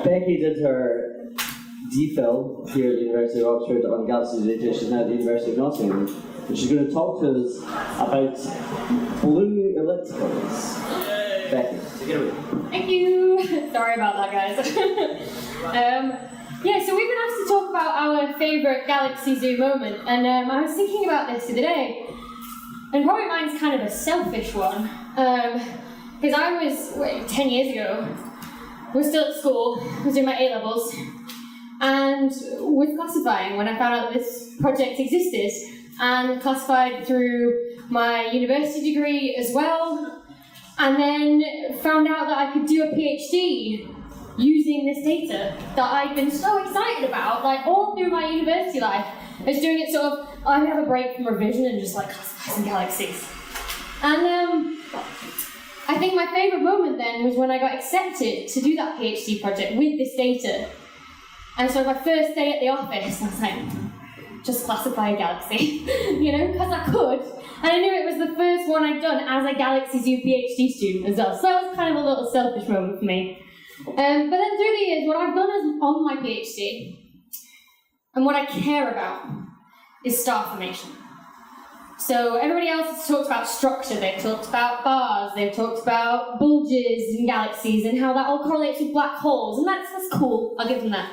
Becky did her DPhil here at the University of Oxford on galaxy data. She's now at the University of Nottingham. And she's going to talk to us about blue ellipticals. Becky, take it away. Thank you. Sorry about that, guys. So we've been asked to talk about our favourite Galaxy Zoo moment, and I was thinking about this the other day, and probably mine's kind of a selfish one, because I was, 10 years ago, was still at school, was doing my A-levels, and was classifying when I found out that this project existed, and classified through my university degree as well, and then found out that I could do a PhD using this data that I'd been so excited about, like all through my university life. I was doing it sort of, I would have a break from revision and just like classify some galaxies. And I think my favourite moment then was when I got accepted to do that PhD project with this data. And so my first day at the office, I was like, just classify a galaxy, because I could. And I knew it was the first one I'd done as a Galaxy Zoo PhD student as well. So that was kind of a little selfish moment for me. But then through the years, what I've done on my PhD, and what I care about, is star formation. So everybody else has talked about structure, they've talked about bars, they've talked about bulges in galaxies, and how that all correlates with black holes, and that's cool, I'll give them that.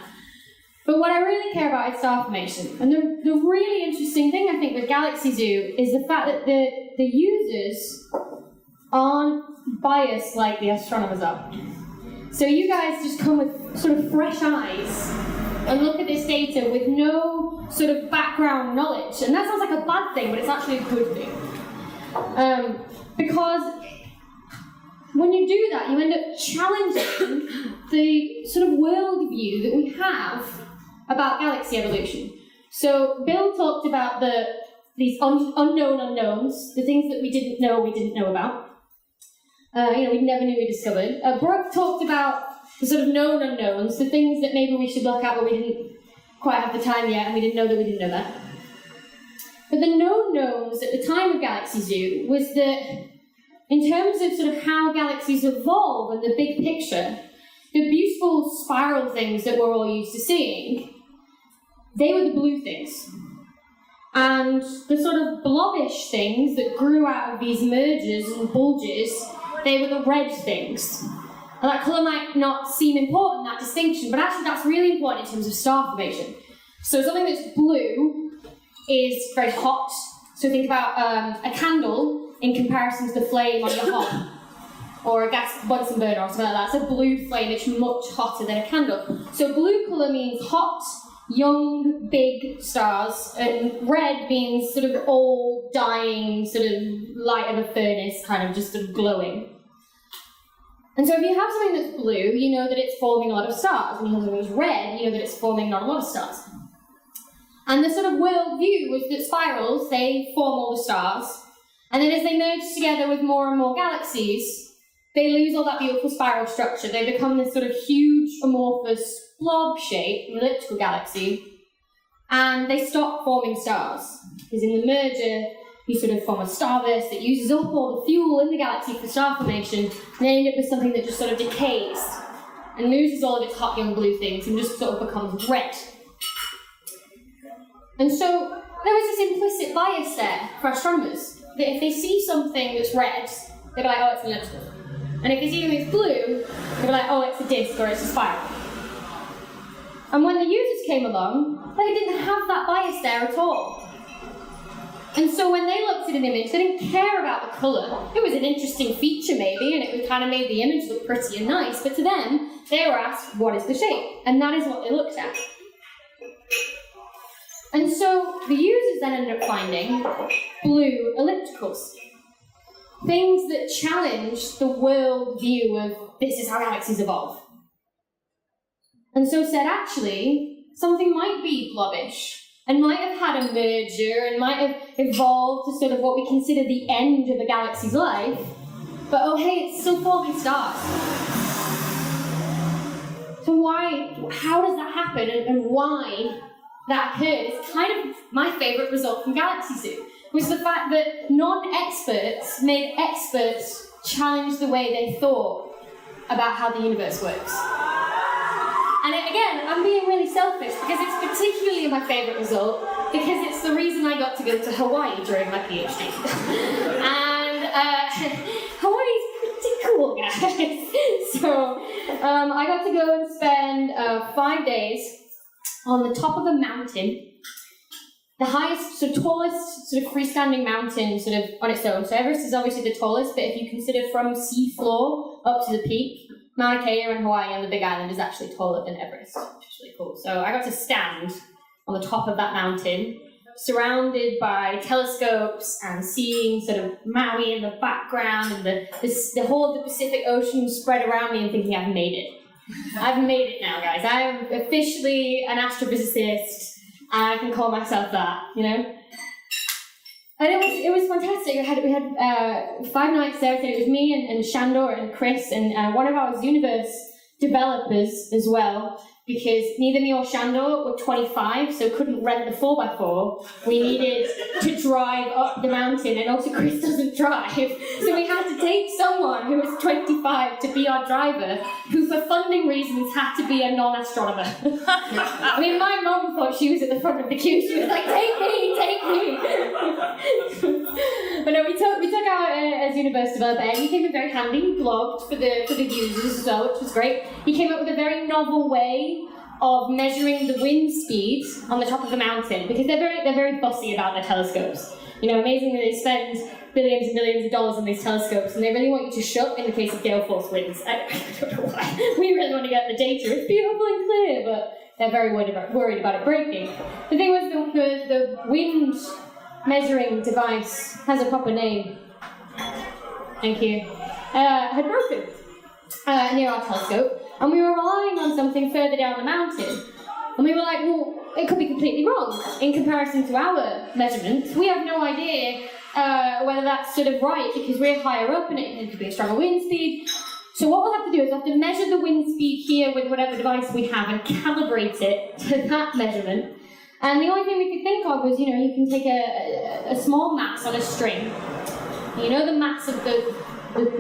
But what I really care about is star formation. And the really interesting thing, I think, with Galaxy Zoo is the fact that the users aren't biased like the astronomers are. So you guys just come with sort of fresh eyes and look at this data with no sort of background knowledge. And that sounds like a bad thing, but it's actually a good thing. Because when you do that, you end up challenging the sort of worldview that we have about galaxy evolution. So Bill talked about these unknown unknowns, the things that we didn't know about. We never knew we discovered. Brooke talked about the sort of known unknowns, the things that maybe we should look at but we didn't quite have the time yet and we didn't know that we didn't know that. But the known knowns at the time of Galaxy Zoo was that in terms of sort of how galaxies evolve and the big picture, the beautiful spiral things that we're all used to seeing, they were the blue things. And the sort of blobbish things that grew out of these mergers and bulges, they were the red things. And that colour might not seem important, that distinction, but actually that's really important in terms of star formation. So something that's blue is very hot. So think about a candle in comparison to the flame on your hob, or a gas Bunsen burner or something like that. It's a blue flame, it's much hotter than a candle. So blue colour means hot, young, big stars, and red means sort of old, dying, sort of light of a furnace, kind of just sort of glowing. And so if you have something that's blue, you know that it's forming a lot of stars. And you have something that's red, you know that it's forming not a lot of stars. And the sort of world view was that spirals, they form all the stars, and then as they merge together with more and more galaxies, they lose all that beautiful spiral structure. They become this sort of huge, amorphous blob shape, an elliptical galaxy, and they stop forming stars. Because in the merger, you sort of form a starburst that uses up all the fuel in the galaxy for star formation, and they end up with something that just sort of decays and loses all of its hot young blue things and just sort of becomes red. And so there was this implicit bias there for astronomers, that if they see something that's red, they'd be like, oh, it's an elliptical. And if they see something that's blue, they'd be like, oh, it's a disk or it's a spiral. And when the users came along, they didn't have that bias there at all. And so when they looked at an image, they didn't care about the colour. It was an interesting feature maybe, and it kind of made the image look pretty and nice, but to them, they were asked, what is the shape? And that is what they looked at. And so the users then ended up finding blue ellipticals. Things that challenge the world view of this is how galaxies evolve. And so said, actually, something might be blobbish, and might have had a merger, and might have evolved to sort of what we consider the end of a galaxy's life, but oh hey, it's still forming stars. So how does that happen, and why that occurred is kind of my favourite result from Galaxy Zoo, was the fact that non-experts made experts challenge the way they thought about how the universe works. And again, I'm being really selfish because it's particularly my favourite result because it's the reason I got to go to Hawaii during my PhD. And Hawaii's pretty cool, guys. So I got to go and spend 5 days on the top of a mountain, the highest, tallest sort of freestanding mountain sort of on its own. So Everest is obviously the tallest, but if you consider from sea floor up to the peak, Mauna Kea in Hawaii on the Big Island is actually taller than Everest, which is really cool. So I got to stand on the top of that mountain, surrounded by telescopes and seeing sort of Maui in the background and the whole of the Pacific Ocean spread around me and thinking, I've made it. I've made it now, guys. I am officially an astrophysicist, and I can call myself that, you know? And it was fantastic. We had 5 nights there. So it was me and Shandor and Chris and one of our Universe developers as well, because neither me or Shandor were 25, so couldn't rent the 4x4. We needed to drive up the mountain, and also Chris doesn't drive, so we had to take someone who was 25 to be our driver, who for funding reasons had to be a non-astronomer. I mean, my mum thought she was at the front of the queue. She was like, take me. But no, we took our as Universe developer, and he came in very handy. He blogged for the users as well, which was great. He came up with a very novel way of measuring the wind speed on the top of the mountain, because they're very fussy about their telescopes. You know, amazingly, they spend billions and billions of dollars on these telescopes, and they really want you to shut in the case of gale force winds. I don't know why. We really want to get the data. It's beautiful and clear, but they're very worried about it breaking. The thing was, the wind measuring device has a proper name. Thank you. Had broken near our telescope, and we were relying on something further down the mountain. And we were like, well, it could be completely wrong in comparison to our measurements. We have no idea whether that's sort of right, because we're higher up and it could be a stronger wind speed. So what we'll have to do is we'll have to measure the wind speed here with whatever device we have and calibrate it to that measurement. And the only thing we could think of was, you know, you can take a small mass on a string. You know the mass of the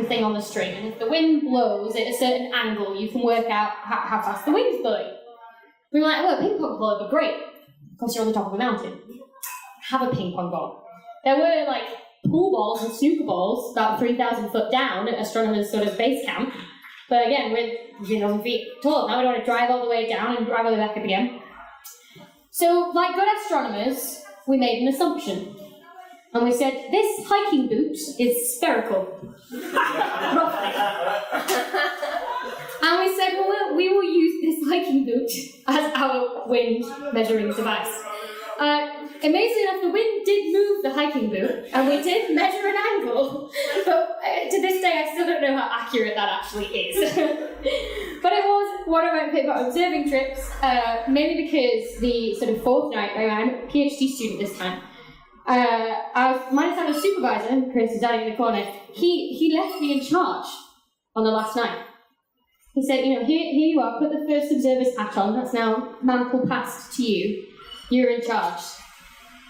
thing on the string, and if the wind blows at a certain angle, you can work out how fast the wind's blowing. We were like, well, a ping pong ball would be great, because you're on the top of a mountain. Have a ping pong ball. There were like pool balls and snooker balls about 3,000 foot down at astronomers' sort of base camp. But again, we're 3,000 feet tall. Now we don't want to drive all the way down and drive all the way back up again. So, like good astronomers, we made an assumption. And we said, this hiking boot is spherical. Roughly. And we said, well, we will use this hiking boot as our wind measuring device. Amazingly enough, the wind did move the hiking boot, and we did measure an angle. But to this day, I still don't know how accurate that actually is. But it was one of my favourite observing trips, mainly because the sort of 4th night, I'm a PhD student this time. My assignment supervisor, Chris, is down in the corner, he left me in charge on the last night. He said, you know, here you are, put the first observer's hat on, that's now mantle passed to you, you're in charge.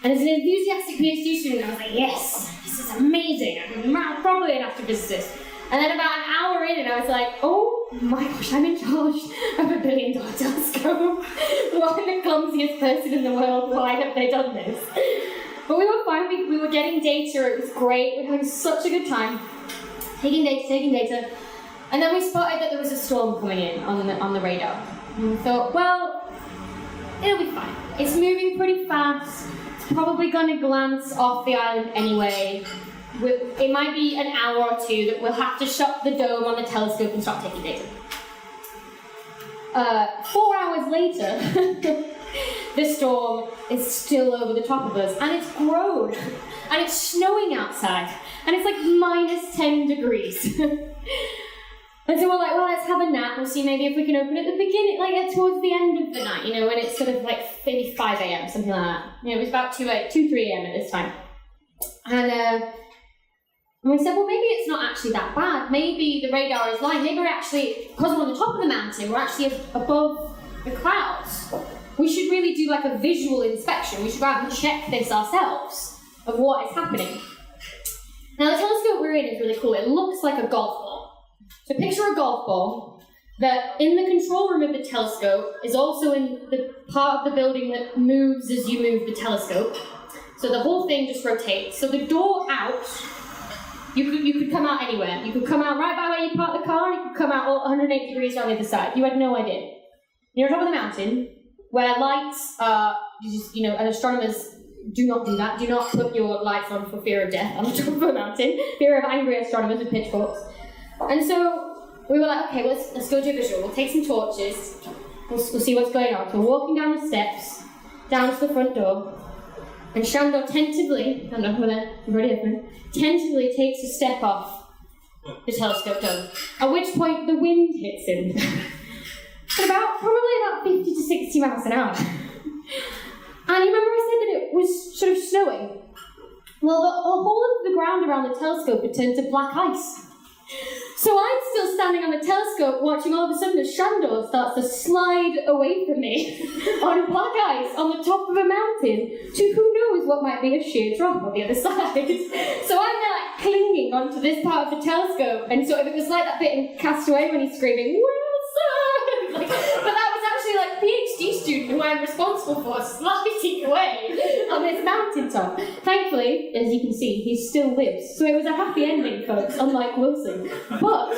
And as an enthusiastic PhD student, I was like, yes, this is amazing, I'm probably an astrophysicist. And then about an hour in, and I was like, oh my gosh, I'm in charge of $1 billion telescope. Well, I'm the clumsiest person in the world, why have they done this? But we were fine, we were getting data, it was great, we were having such a good time. Taking data. And then we spotted that there was a storm coming in on the radar. And we thought, well, it'll be fine. It's moving pretty fast, it's probably going to glance off the island anyway. It might be an hour or two that we'll have to shut the dome on the telescope and start taking data. 4 hours later, the storm is still over the top of us, and it's grown, and it's snowing outside, and it's like minus 10 degrees. And so we're like, well, let's have a nap. We'll see maybe if we can open at the beginning, like towards the end of the night, you know, when it's sort of like maybe 5 a.m., something like that. You know, it was about 3 a.m. at this time. And we said, well, maybe it's not actually that bad. Maybe the radar is lying. Maybe we're actually, because we're on the top of the mountain, we're actually above the clouds. We should really do like a visual inspection. We should go out and check this ourselves of what is happening. Now, the telescope we're in is really cool. It looks like a golf ball. So picture a golf ball, that in the control room of the telescope is also in the part of the building that moves as you move the telescope. So the whole thing just rotates. So the door out, you could come out anywhere. You could come out right by where you parked the car, and you could come out 180 degrees on the other side. You had no idea. You're on top of the mountain, where lights are, and astronomers do not do that. Do not put your lights on for fear of death on the top of a mountain, fear of angry astronomers with pitchforks. And so we were like, okay, let's go do a visual. We'll take some torches. We'll see what's going on. So we're walking down the steps, down to the front door, and Shandor tentatively takes a step off the telescope dome. At which point the wind hits him. Probably about 50 to 60 miles an hour. And you remember I said that it was sort of snowing? Well, the whole of the ground around the telescope had turned to black ice. So I'm still standing on the telescope watching all of a sudden as Shandor starts to slide away from me on black ice on the top of a mountain to who knows what might be a sheer drop on the other side. So I'm now like clinging onto this part of the telescope, and sort of it was like that bit in Castaway when he's screaming, Wilson! But that was actually like PhD student who I'm responsible for sliding away on this mountaintop. Thankfully, as you can see, he still lives. So it was a happy ending, folks, unlike Wilson. But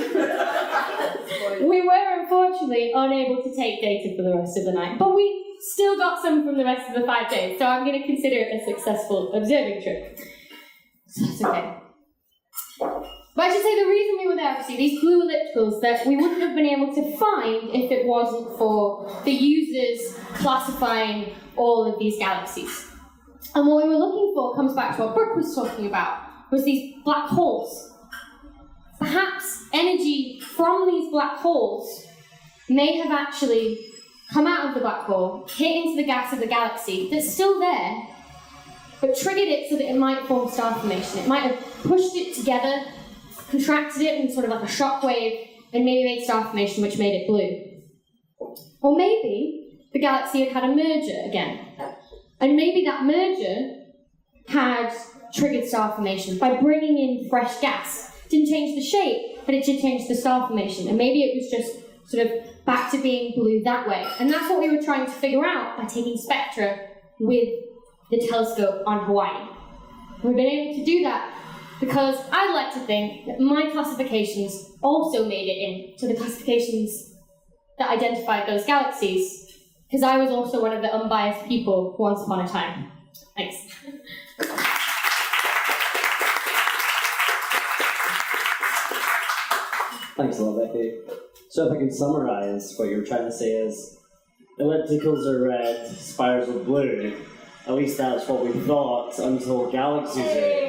we were unfortunately unable to take data for the rest of the night. But we still got some from the rest of the 5 days, so I'm going to consider it a successful observing trip. So it's okay. But I should say the reason we were there, obviously, these blue ellipticals that we wouldn't have been able to find if it wasn't for the users classifying all of these galaxies. And what we were looking for comes back to what Brooke was talking about, was these black holes. Perhaps energy from these black holes may have actually come out of the black hole, hit into the gas of the galaxy that's still there, but triggered it so that it might form star formation. It might have pushed it together, contracted it in sort of like a shockwave, and maybe made star formation, which made it blue. Or maybe the galaxy had a merger again. And maybe that merger had triggered star formation by bringing in fresh gas. It didn't change the shape, but it did change the star formation. And maybe it was just sort of back to being blue that way. And that's what we were trying to figure out by taking spectra with the telescope on Hawaii. We've been able to do that because I'd like to think that my classifications also made it into the classifications that identified those galaxies, because I was also one of the unbiased people once upon a time. Thanks. Thanks a lot, Becky. So if I can summarise, what you were trying to say is, ellipticals are red, spires are blue. At least that's what we thought until galaxies are.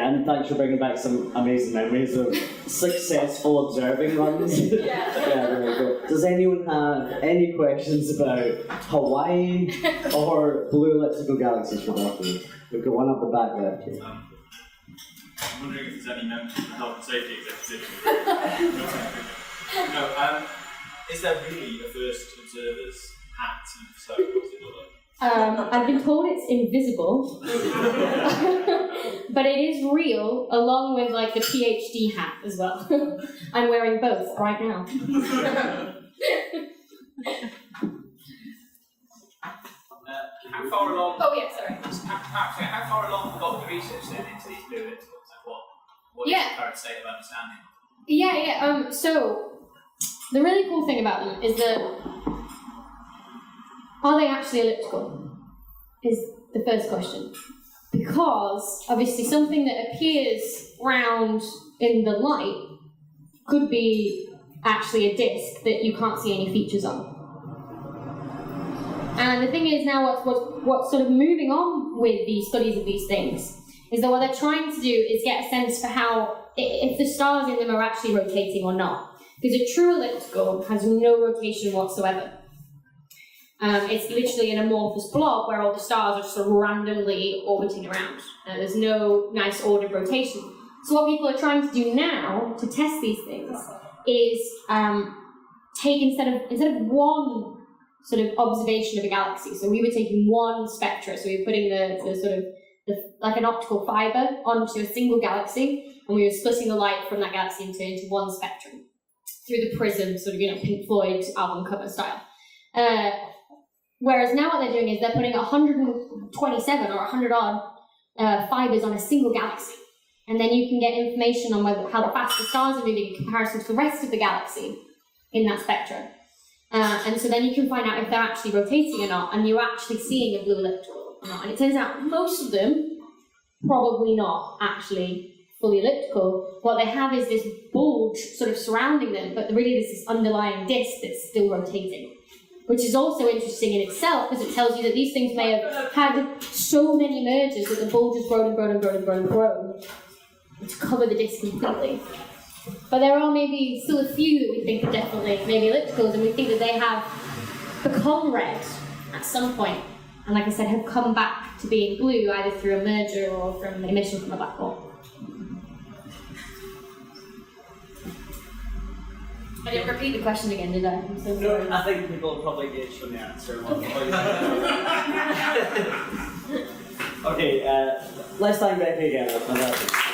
And thanks for bringing back some amazing memories of successful observing runs. Yeah, there we go. Does anyone have any questions about Hawaii or blue elliptical galaxies for Becky? We've got one up the back there. I'm wondering if there's any members of the health and safety executive. No, is there really a first observer's hat? And so, what's it look like? I've been told it's invisible, but it is real, along with like the PhD hat as well. I'm wearing both right now. How far along? Oh yeah, sorry. How far along got the research then into these blue ellipticals? Like what is the current state of understanding? Yeah. So the really cool thing about them is that, are they actually elliptical? Is the first question. Because, obviously, something that appears round in the light could be actually a disk that you can't see any features on. And the thing is now what's sort of moving on with the studies of these things is that what they're trying to do is get a sense for how, if the stars in them are actually rotating or not. Because a true elliptical has no rotation whatsoever. It's literally an amorphous blob where all the stars are just sort of randomly orbiting around. There's no nice ordered rotation. So what people are trying to do now to test these things is take instead of one sort of observation of a galaxy. So we were taking one spectra. So we were putting the sort of like an optical fibre onto a single galaxy, and we were splitting the light from that galaxy into one spectrum through the prism, sort of, Pink Floyd album cover style. Whereas now what they're doing is they're putting 127 or 100 odd fibres on a single galaxy. And then you can get information on how the fast the stars are moving in comparison to the rest of the galaxy in that spectrum. And so then you can find out if they're actually rotating or not, and you're actually seeing a blue elliptical or not. And it turns out most of them probably not actually fully elliptical. What they have is this bulge sort of surrounding them, but really there's this underlying disk that's still rotating, which is also interesting in itself because it tells you that these things may have had so many mergers that the bulge has grown and grown and grown and grown and grown to cover the disk completely. But there are maybe still a few that we think are definitely maybe ellipticals, and we think that they have become red at some point, and like I said, have come back to being blue either through a merger or from emission from a black hole. I didn't repeat the question again, did I? I'm so sorry. No, I think people will probably gauge from the answer. Okay, let's thank Becky again.